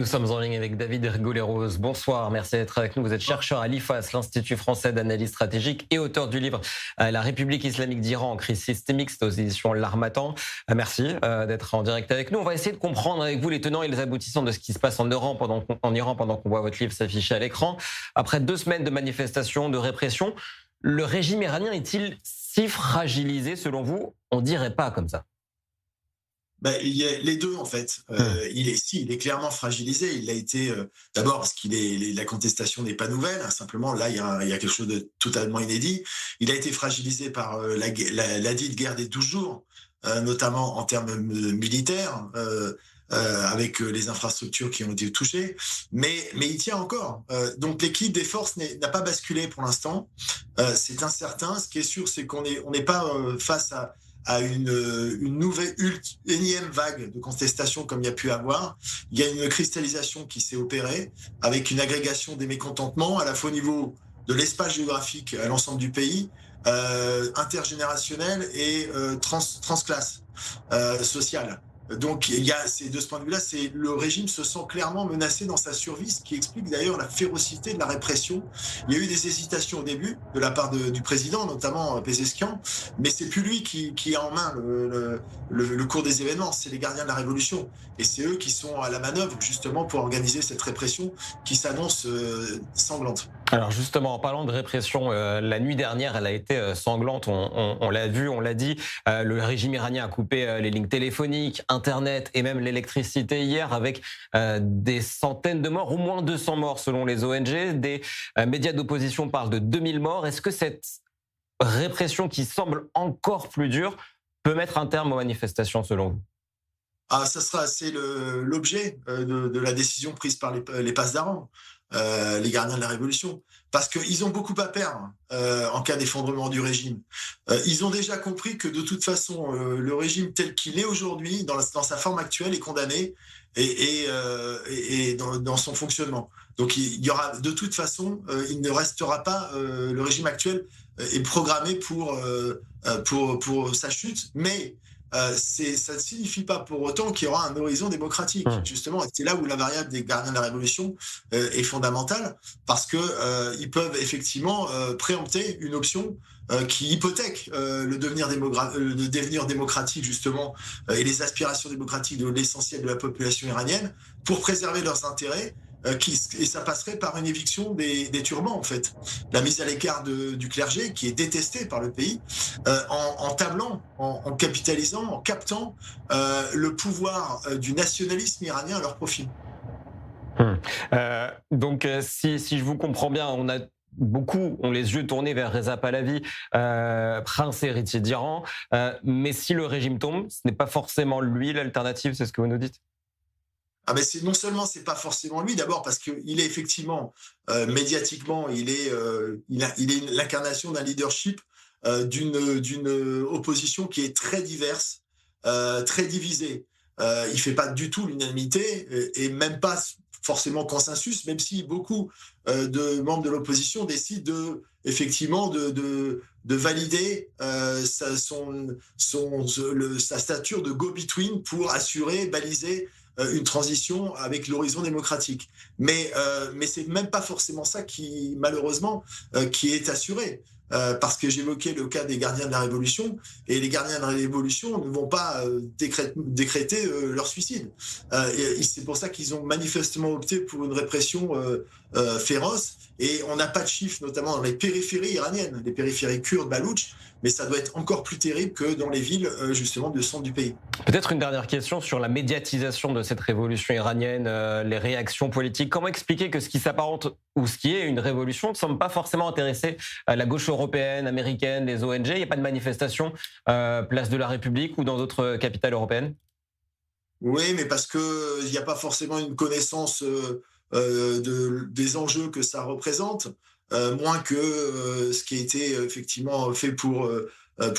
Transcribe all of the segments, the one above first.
Nous sommes en ligne avec David Rigoleros. Bonsoir, merci d'être avec nous. Vous êtes chercheur à l'IFAS, l'Institut français d'analyse stratégique, et auteur du livre La République islamique d'Iran en crise systémique, c'est aux éditions L'Harmattan. Merci d'être en direct avec nous. On va essayer de comprendre avec vous les tenants et les aboutissants de ce qui se passe en Iran pendant qu'on voit votre livre s'afficher à l'écran. Après 2 semaines de manifestations, de répression, le régime iranien est-il si fragilisé selon vous? On dirait pas comme ça. Il y a les 2 en fait. Il est clairement fragilisé. Il l'a été, d'abord parce la contestation n'est pas nouvelle, hein, simplement là, il y a quelque chose de totalement inédit. Il a été fragilisé par, la dite guerre des 12 jours, notamment en termes, militaires, avec, les infrastructures qui ont été touchées. Mais il tient encore. Donc l'équilibre des forces n'a pas basculé pour l'instant. C'est incertain. Ce qui est sûr, c'est on n'est pas, face à une nouvelle énième vague de contestation comme il y a pu avoir. Il y a une cristallisation qui s'est opérée avec une agrégation des mécontentements à la fois au niveau de l'espace géographique à l'ensemble du pays, intergénérationnel et transclasse sociale. Donc de ce point de vue-là, le régime se sent clairement menacé dans sa survie, ce qui explique d'ailleurs la férocité de la répression. Il y a eu des hésitations au début de la part du président, notamment Pezeshkian, mais c'est plus lui qui a en main le cours des événements, c'est les gardiens de la révolution. Et c'est eux qui sont à la manœuvre justement pour organiser cette répression qui s'annonce sanglante. Alors justement, en parlant de répression, la nuit dernière, elle a été sanglante, on l'a vu, on l'a dit. Le régime iranien a coupé les lignes téléphoniques, Internet et même l'électricité hier, avec des centaines de morts, au moins 200 morts selon les ONG. Des médias d'opposition parlent de 2000 morts. Est-ce que cette répression qui semble encore plus dure peut mettre un terme aux manifestations selon vous? Ah, c'est l'objet de la décision prise par les Pasdaran, les gardiens de la révolution, parce qu'ils ont beaucoup à perdre en cas d'effondrement du régime. Ils ont déjà compris que de toute façon, le régime tel qu'il est aujourd'hui, dans sa forme actuelle, est condamné et dans son fonctionnement. Donc il y aura de toute façon, il ne restera pas, le régime actuel est programmé pour sa chute, mais ça ne signifie pas pour autant qu'il y aura un horizon démocratique. Justement, c'est là où la variable des gardiens de la révolution est fondamentale, parce que ils peuvent effectivement préempter une option qui hypothèque le devenir démocratique justement et les aspirations démocratiques de l'essentiel de la population iranienne pour préserver leurs intérêts. Et ça passerait par une éviction des turbans, en fait. La mise à l'écart du clergé, qui est détesté par le pays, en tablant, en capitalisant, en captant le pouvoir du nationalisme iranien à leur profit. Donc, si je vous comprends bien, beaucoup ont les yeux tournés vers Reza Pahlavi, prince héritier d'Iran. Mais si le régime tombe, ce n'est pas forcément lui l'alternative, c'est ce que vous nous dites? Ah ben non seulement c'est pas forcément lui, d'abord parce qu'il est effectivement médiatiquement, il est l'incarnation d'un leadership d'une opposition qui est très diverse, très divisée. Il fait pas du tout l'unanimité et même pas forcément consensus, même si beaucoup de membres de l'opposition décident effectivement de valider sa stature de go-between pour assurer, baliser une transition avec l'horizon démocratique. Mais c'est même pas forcément ça qui, malheureusement, qui est assuré. Parce que j'évoquais le cas des gardiens de la Révolution, et les gardiens de la Révolution ne vont pas décréter leur suicide. Et c'est pour ça qu'ils ont manifestement opté pour une répression féroce, et on n'a pas de chiffres, notamment dans les périphéries iraniennes, les périphéries kurdes, baloutches, mais ça doit être encore plus terrible que dans les villes, justement, du centre du pays. Peut-être une dernière question sur la médiatisation de cette révolution iranienne, les réactions politiques. Comment expliquer que ce qui s'apparente ou ce qui est une révolution ne semble pas forcément intéresser la gauche européenne, américaine, les ONG? Il n'y a pas de manifestation place de la République ou dans d'autres capitales européennes? Oui, mais parce qu'il n'y a pas forcément une connaissance des enjeux que ça représente, moins que ce qui a été effectivement fait pour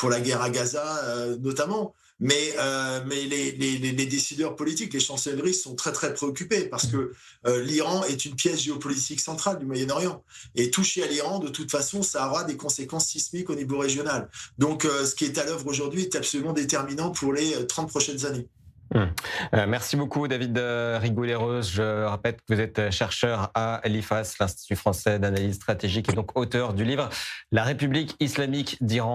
la guerre à Gaza, notamment. Mais les décideurs politiques, les chancelleries sont très très préoccupés parce que l'Iran est une pièce géopolitique centrale du Moyen-Orient, et toucher à l'Iran, de toute façon, ça aura des conséquences sismiques au niveau régional. Donc ce qui est à l'œuvre aujourd'hui est absolument déterminant pour les 30 prochaines années. Merci beaucoup David Rigoulet-Rose. Je rappelle que vous êtes chercheur à l'IFAS, l'Institut français d'analyse stratégique, et donc auteur du livre La République islamique d'Iran.